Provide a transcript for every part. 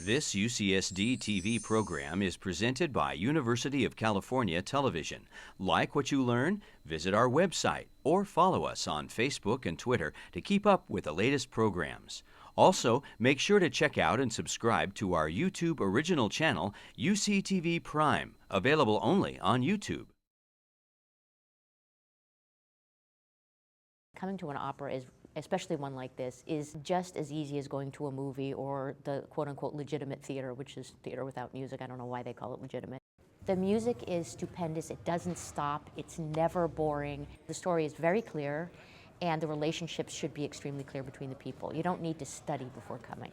This UCSD TV program is presented by University of California Television. Like what you learn? Visit our website or follow us on Facebook and Twitter to keep up with the latest programs. Also, make sure to check out and subscribe to our YouTube original channel, UCTV Prime, available only on YouTube. Coming to an opera is, especially one like this, is just as easy as going to a movie or the quote-unquote legitimate theater, which is theater without music. I don't know why they call it legitimate. The music is stupendous. It doesn't stop. It's never boring. The story is very clear, and the relationships should be extremely clear between the people. You don't need to study before coming.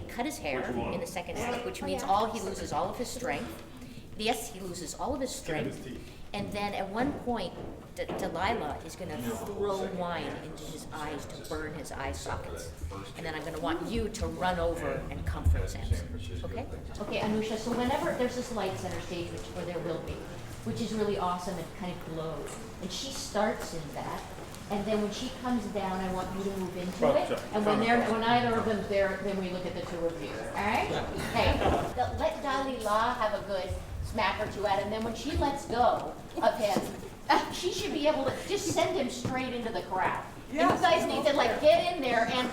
Cut his hair in the second act, which means he loses all of his strength. Yes, he loses all of his strength. And then at one point, Delilah is going to throw wine into his eyes to burn his eye sockets. And then I'm going to want you to run over and comfort Samson. Okay? Okay, Anusha, so whenever there's this light center stage, or there will be, which is really awesome, it kind of glows. And she starts in that. And then when she comes down, I want you to move into it. And when either of them's there, then we look at the two of you. All right? Okay. Let Delilah have a good smack or two at him. Then when she lets go of him, she should be able to just send him straight into the crowd. Yeah. And you guys need to get in there and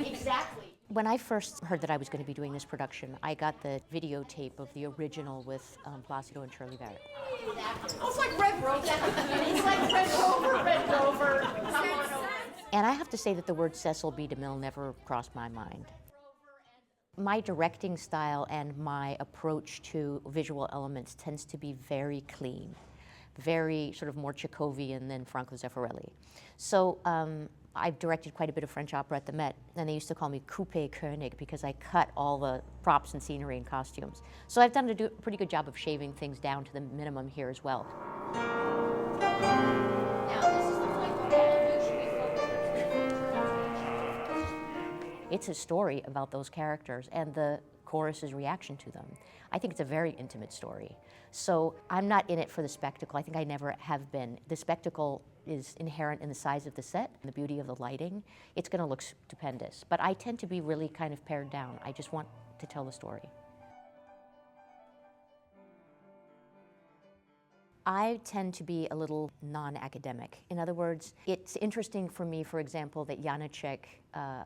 exactly. When I first heard that I was going to be doing this production, I got the videotape of the original with Placido and Shirley Barrett. Oh, it's like Red Rover. It's like Red Rover. Come on over. And I have to say that the word Cecil B. DeMille never crossed my mind. My directing style and my approach to visual elements tends to be very clean, very sort of more Chekhovian than Franco Zeffirelli. So I've directed quite a bit of French opera at the Met, and they used to call me Coupé König because I cut all the props and scenery and costumes. So I've done a pretty good job of shaving things down to the minimum here as well. Now this is the It's a story about those characters and the chorus's reaction to them. I think it's a very intimate story. So I'm not in it for the spectacle. I think I never have been. The spectacle is inherent in the size of the set, the beauty of the lighting. It's going to look stupendous. But I tend to be really kind of pared down. I just want to tell the story. I tend to be a little non-academic. In other words, it's interesting for me, for example, that Janacek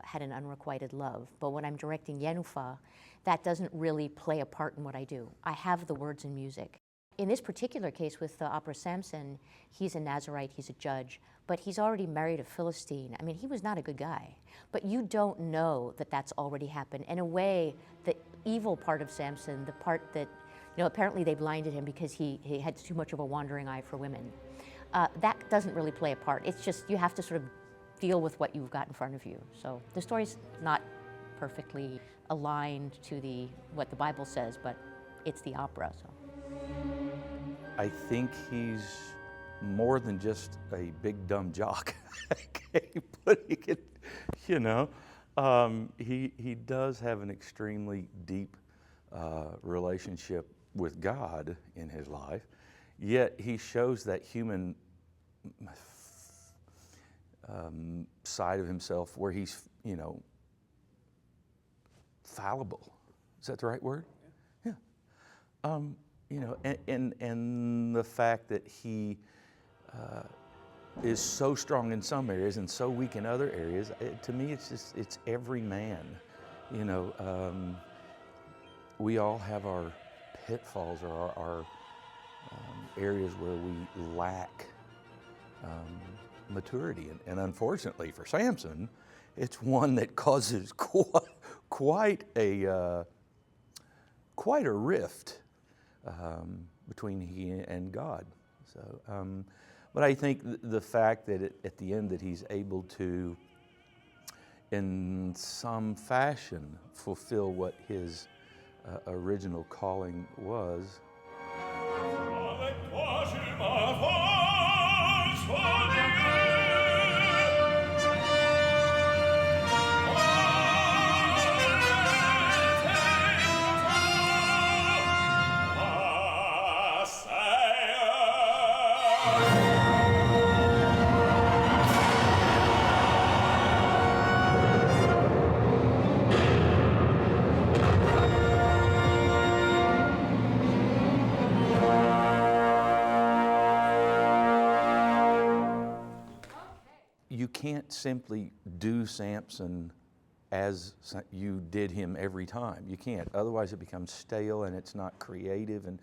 had an unrequited love. But when I'm directing Yenufă, that doesn't really play a part in what I do. I have the words and music. In this particular case with the opera Samson, he's a Nazarite, he's a judge, but he's already married a Philistine. I mean, he was not a good guy. But you don't know that that's already happened. In a way, the evil part of Samson, the part that, apparently they blinded him because he had too much of a wandering eye for women. That doesn't really play a part. It's just you have to sort of deal with what you've got in front of you. So the story's not perfectly aligned to what the Bible says, but it's the opera, so. I think he's more than just a big dumb jock. Okay, but he could, he does have an extremely deep relationship with God in his life, yet he shows that human side of himself where he's, fallible. Is that the right word? Yeah. And the fact that he is so strong in some areas and so weak in other areas, to me, it's every man You know, we all have our pitfalls or our areas where we lack maturity. And unfortunately for Samson, it's one that causes quite a rift between he and God. So, but I think the fact that at the end that he's able to, in some fashion, fulfill what his original calling was. You can't simply do Samson as you did him every time. You can't. Otherwise it becomes stale and it's not creative. And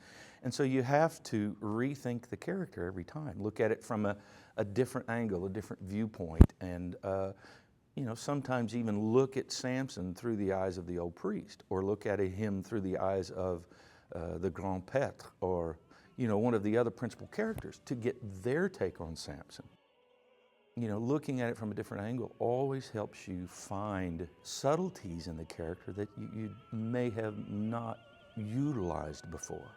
so you have to rethink the character every time. Look at it from a different angle, a different viewpoint. And sometimes even look at Samson through the eyes of the old priest, or look at him through the eyes of the grand prêtre, or one of the other principal characters, to get their take on Samson. Looking at it from a different angle always helps you find subtleties in the character that you may have not utilized before.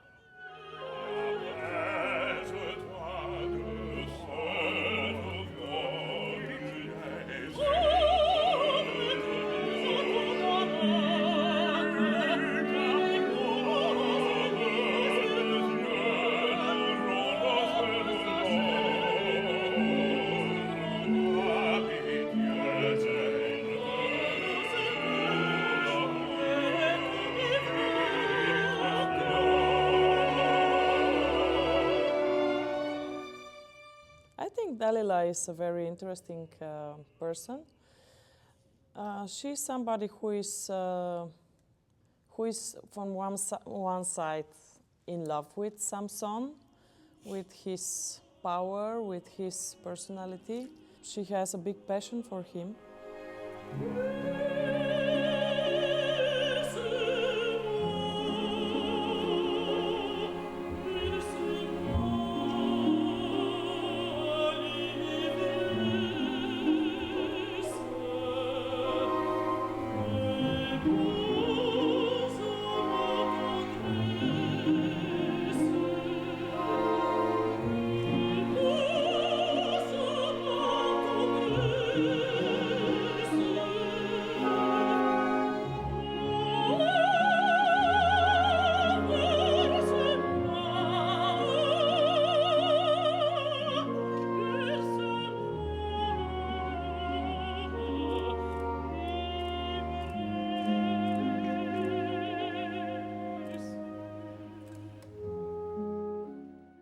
Delilah is a very interesting person. She's somebody who is from one side in love with Samson, with his power, with his personality. She has a big passion for him.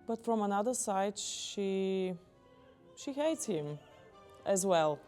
But from another side, she hates him as well.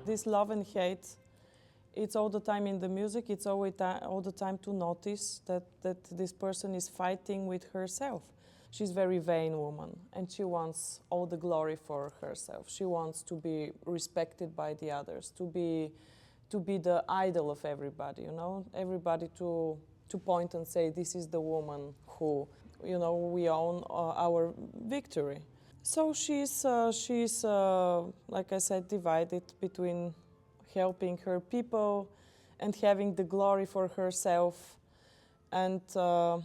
This love and hate, it's all the time in the music, it's all the time to notice that this person is fighting with herself. She's a very vain woman, and she wants all the glory for herself. She wants to be respected by the others, to be the idol of everybody, everybody to point and say, this is the woman who, we own our victory. So she's like I said, divided between helping her people and having the glory for herself and her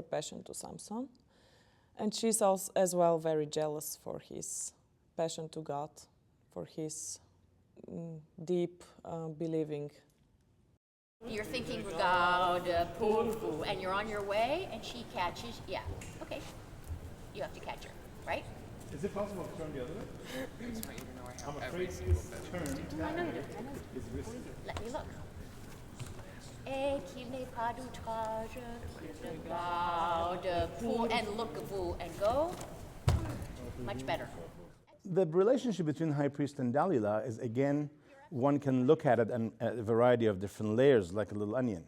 passion to Samson. And she's also, as well, very jealous for his passion to God, for his deep believing. You're thinking, God, poo, and you're on your way, and she catches, yeah, okay. You have to catch her, right? Is it possible to turn the other way? I'm afraid this turn I know you do. is risky. Let me look. Et qu'il n'est pas d'outrage, le garde pour, and look, vous, and go. Much better. The relationship between High Priest and Delilah is, again, one can look at it in a variety of different layers, like a little onion.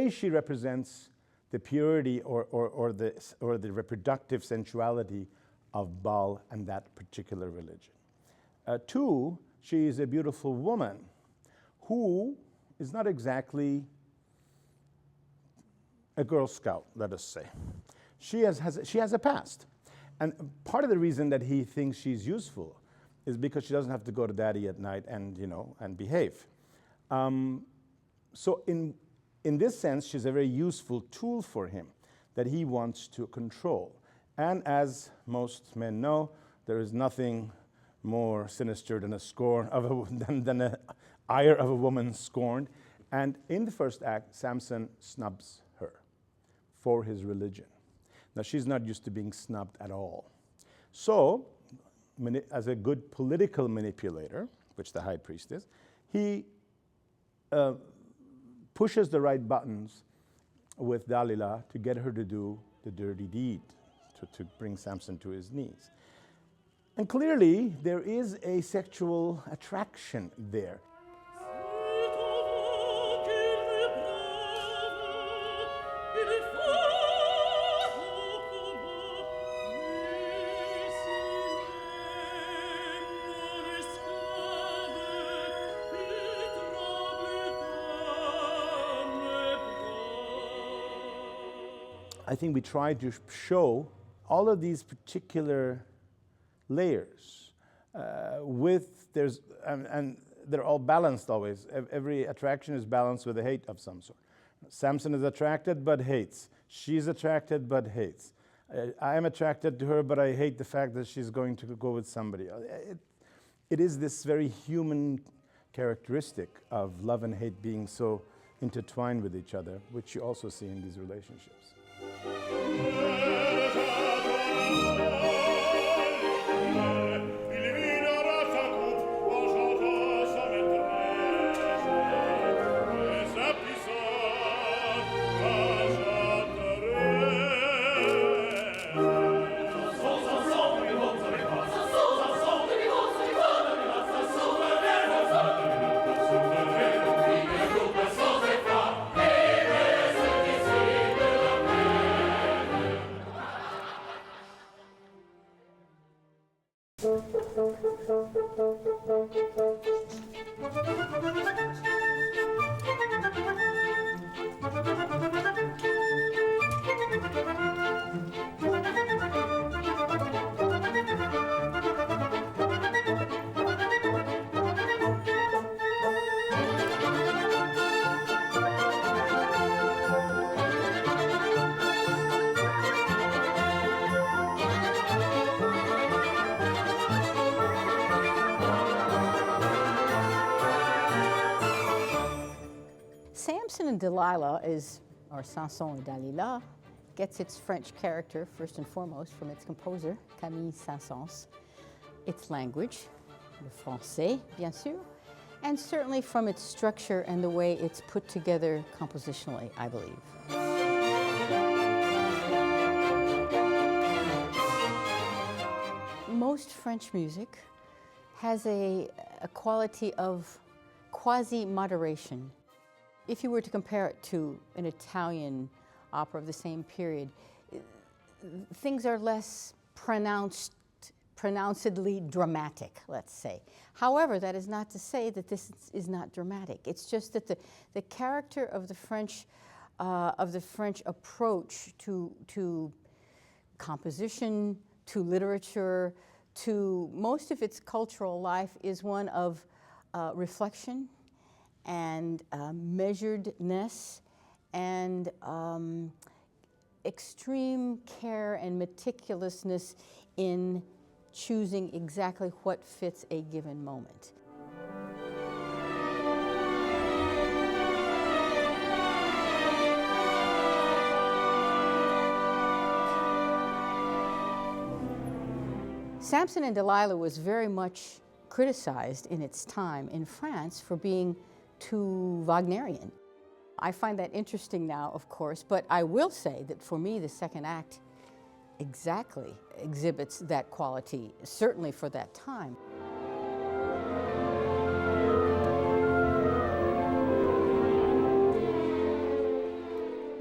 She represents the purity or the reproductive sensuality of Baal and that particular religion. Two, she is a beautiful woman who is not exactly a Girl Scout, let us say. She has a past. And part of the reason that he thinks she's useful is because she doesn't have to go to daddy at night and, and behave. So in this sense, she's a very useful tool for him that he wants to control. And as most men know, there is nothing more sinister than than an ire of a woman scorned. And in the first act, Samson snubs her for his religion. Now, she's not used to being snubbed at all. So, as a good political manipulator, which the high priest is, he pushes the right buttons with Delilah to get her to do the dirty deed, to bring Samson to his knees. And clearly, there is a sexual attraction there. I think we try to show all of these particular layers and they're all balanced always. Every attraction is balanced with a hate of some sort. Samson is attracted but hates. She's attracted but hates. I am attracted to her, but I hate the fact that she's going to go with somebody else. It is this very human characteristic of love and hate being so intertwined with each other, which you also see in these relationships. Samson and Delilah or Samson et Delilah, gets its French character, first and foremost, from its composer, Camille Saint-Saens, its language, le français, bien sûr, and certainly from its structure and the way it's put together compositionally, I believe. Most French music has a quality of quasi-moderation. If you were to compare it to an Italian opera of the same period, things are less pronouncedly dramatic, let's say. However, that is not to say that this is not dramatic. It's just that the character of the French approach to composition, to literature, to most of its cultural life is one of reflection and measuredness and extreme care and meticulousness in choosing exactly what fits a given moment. Samson and Delilah was very much criticized in its time in France for being too Wagnerian. I find that interesting now, of course, but I will say that for me the second act exactly exhibits that quality, certainly for that time.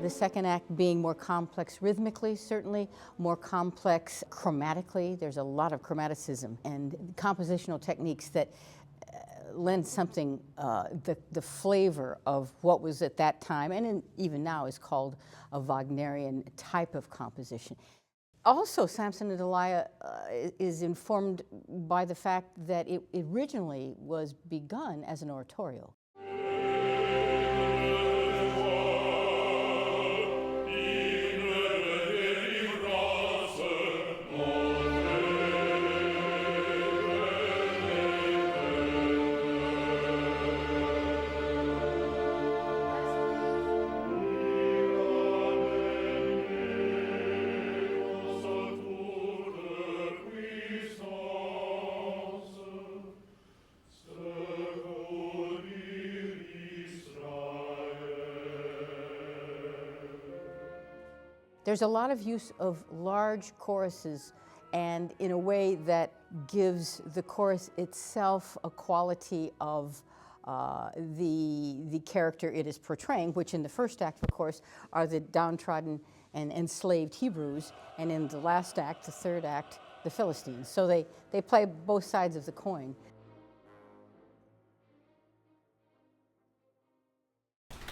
The second act being more complex rhythmically, certainly, more complex chromatically. There's a lot of chromaticism and compositional techniques that lend something, the flavor of what was at that time, and even now is called a Wagnerian type of composition. Also, Samson and Delilah is informed by the fact that it originally was begun as an oratorio. There's a lot of use of large choruses, and in a way that gives the chorus itself a quality of the character it is portraying, which in the first act, of course, are the downtrodden and enslaved Hebrews, and in the last act, the third act, the Philistines. So they play both sides of the coin.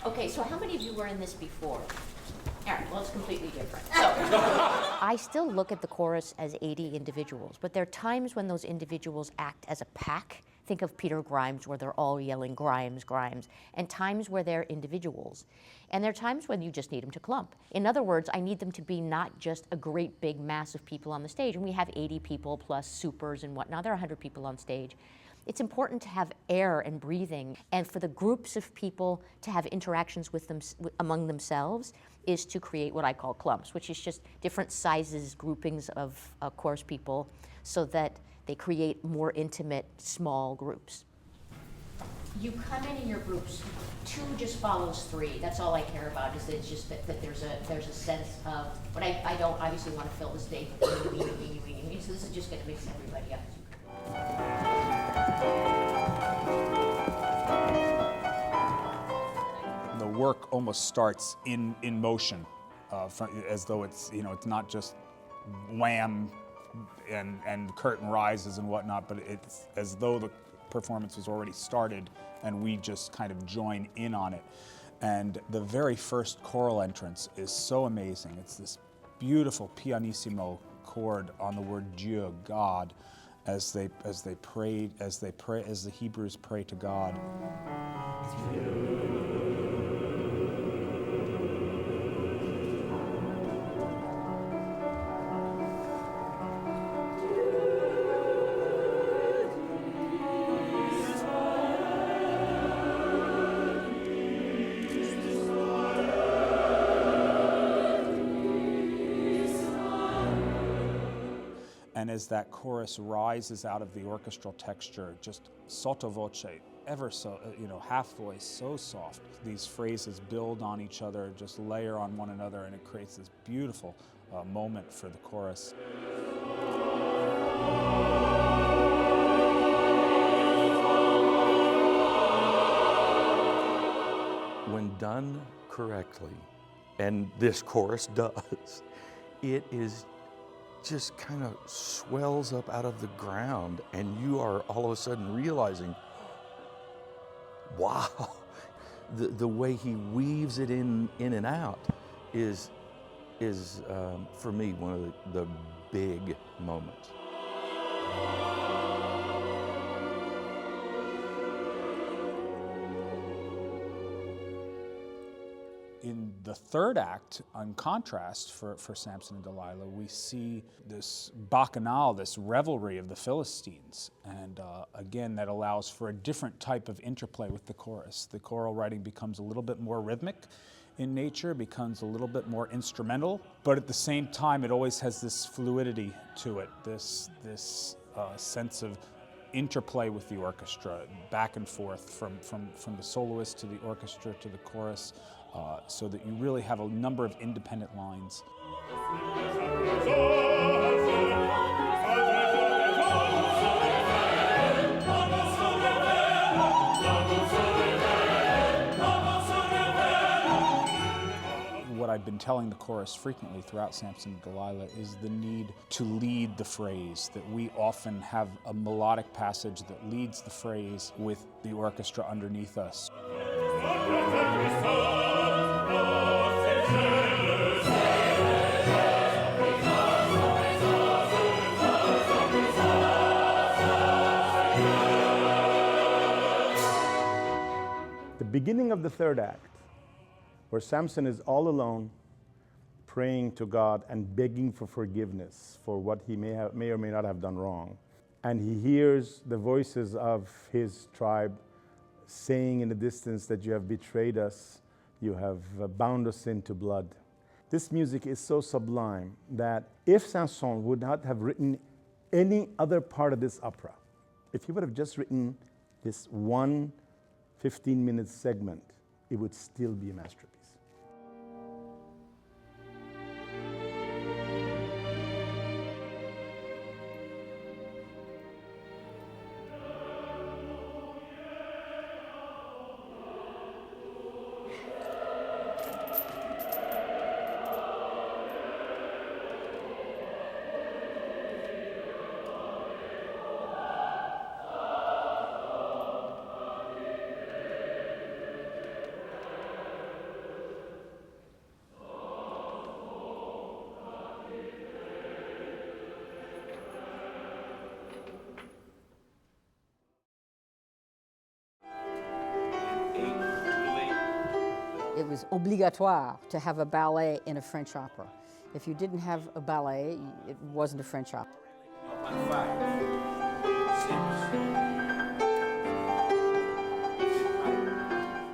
Okay, so how many of you were in this before? Aaron, well, it's completely different. So, I still look at the chorus as 80 individuals, but there are times when those individuals act as a pack. Think of Peter Grimes, where they're all yelling Grimes, Grimes, and times where they're individuals. And there are times when you just need them to clump. In other words, I need them to be not just a great big mass of people on the stage, and we have 80 people plus supers and whatnot. There are 100 people on stage. It's important to have air and breathing, and for the groups of people to have interactions with them among themselves is to create what I call clumps, which is just different sizes, groupings of chorus people, so that they create more intimate, small groups. You come in your groups, 2 just follows 3. That's all I care about, is that it's just that there's a sense of, but I don't obviously want to fill the stage with so this is just going to mix everybody up. The work almost starts in motion, as though it's it's not just wham and curtain rises and whatnot, but it's as though the performance was already started and we just kind of join in on it. And the very first choral entrance is so amazing. It's this beautiful pianissimo chord on the word Dieu, God, as the Hebrews pray to God. And as that chorus rises out of the orchestral texture, just sotto voce, ever so, half voice, so soft. These phrases build on each other, just layer on one another, and it creates this beautiful moment for the chorus. When done correctly, and this chorus does, it is just kind of swells up out of the ground, and you are all of a sudden realizing, wow, the way he weaves it in and out is for me one of the big moments. In the third act, on contrast for Samson and Delilah, we see this bacchanal, this revelry of the Philistines. And again, that allows for a different type of interplay with the chorus. The choral writing becomes a little bit more rhythmic in nature, becomes a little bit more instrumental, but at the same time, it always has this fluidity to it, this sense of interplay with the orchestra, back and forth from the soloist to the orchestra to the chorus, so that you really have a number of independent lines. What I've been telling the chorus frequently throughout Samson and Delilah is the need to lead the phrase, that we often have a melodic passage that leads the phrase with the orchestra underneath us. The beginning of the third act, where Samson is all alone, praying to God and begging for forgiveness for what he may or may not have done wrong. And he hears the voices of his tribe saying in the distance that you have betrayed us, you have bound us into blood. This music is so sublime that if Saint-Saens would not have written any other part of this opera, if he would have just written this one 15-minute segment, it would still be a masterpiece. It was obligatoire to have a ballet in a French opera. If you didn't have a ballet, it wasn't a French opera. On 5,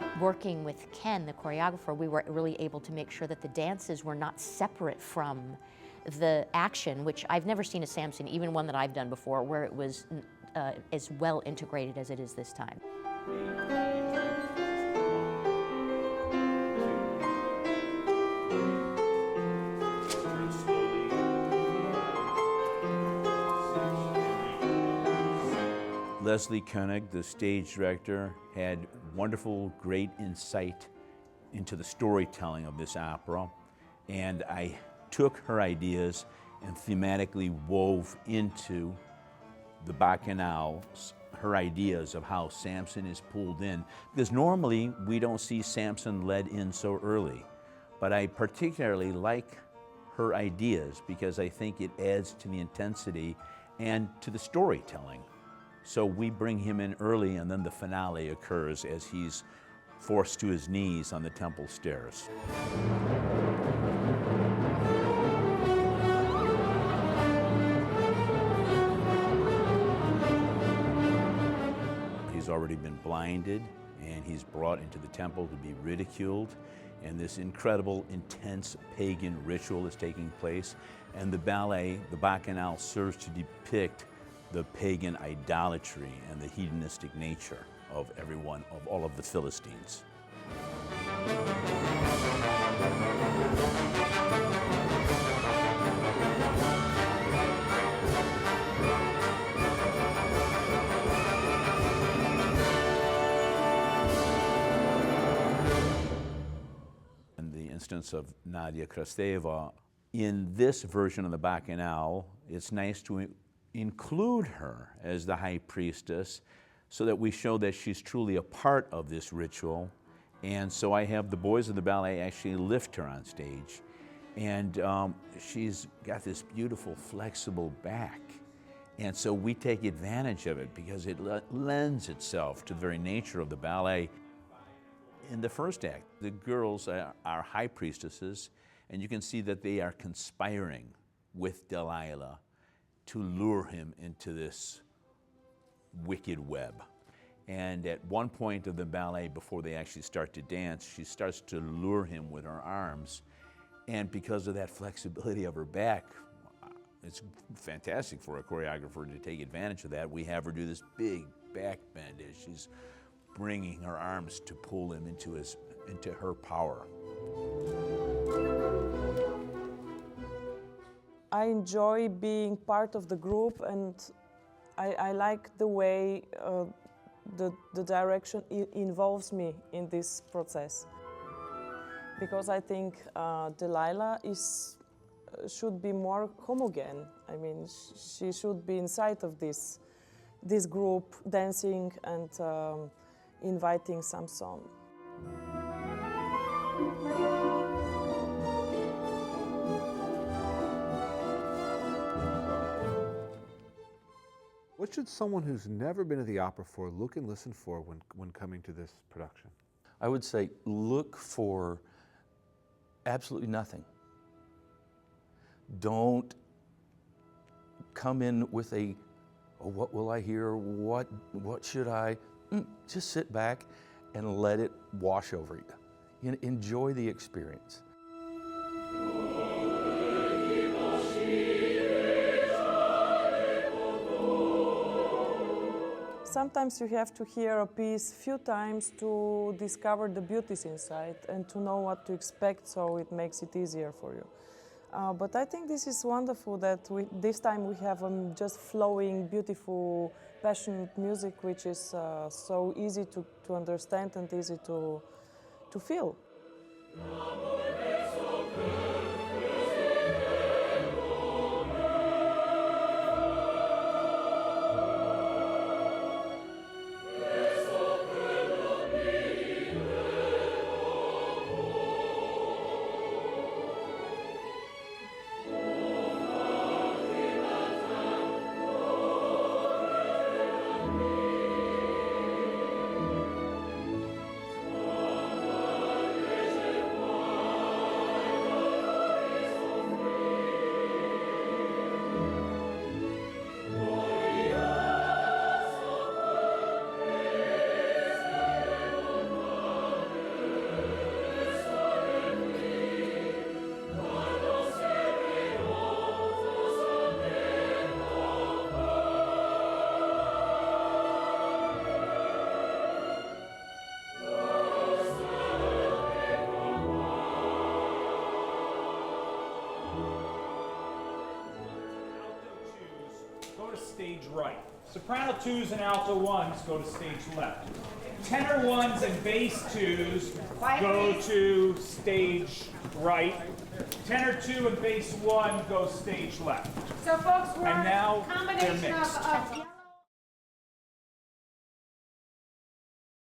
6. Working with Ken, the choreographer, we were really able to make sure that the dances were not separate from the action, which I've never seen a Samson, even one that I've done before, where it was as well integrated as it is this time. Leslie Koenig, the stage director, had wonderful, great insight into the storytelling of this opera, and I took her ideas and thematically wove into the bacchanal her ideas of how Samson is pulled in, because normally we don't see Samson led in so early, but I particularly like her ideas because I think it adds to the intensity and to the storytelling. So we bring him in early, and then the finale occurs as he's forced to his knees on the temple stairs. He's already been blinded, and he's brought into the temple to be ridiculed, and this incredible, intense pagan ritual is taking place, and the ballet, the bacchanal, serves to depict the pagan idolatry and the hedonistic nature of all of the Philistines. In the instance of Nadia Krasteva, in this version of the bacchanal, it's nice to include her as the high priestess so that we show that she's truly a part of this ritual. And so I have the boys of the ballet actually lift her on stage. And she's got this beautiful, flexible back. And so we take advantage of it because it lends itself to the very nature of the ballet. In the first act, the girls are high priestesses, and you can see that they are conspiring with Delilah to lure him into this wicked web. And at one point of the ballet, before they actually start to dance, she starts to lure him with her arms. And because of that flexibility of her back, it's fantastic for a choreographer to take advantage of that. We have her do this big back bend as she's bringing her arms to pull him into her power. I enjoy being part of the group, and I like the way the direction involves me in this process. Because I think Delilah should be more homogeneous. I mean, she should be inside of this group, dancing and inviting Samson. What should someone who's never been to the opera before look and listen for when coming to this production? I would say look for absolutely nothing. Don't come in with a, oh, what will I hear? What should I? Just sit back and let it wash over you. Enjoy the experience. Sometimes you have to hear a piece a few times to discover the beauties inside and to know what to expect, so it makes it easier for you. But I think this is wonderful that this time we have just flowing, beautiful, passionate music, which is so easy to understand and easy to feel. Stage right. Soprano 2s and alto 1s go to stage left. Tenor 1s and bass 2s go to stage right. Tenor 2 and bass 1 go stage left. So folks, we're and now a combination they're mixed. of yellow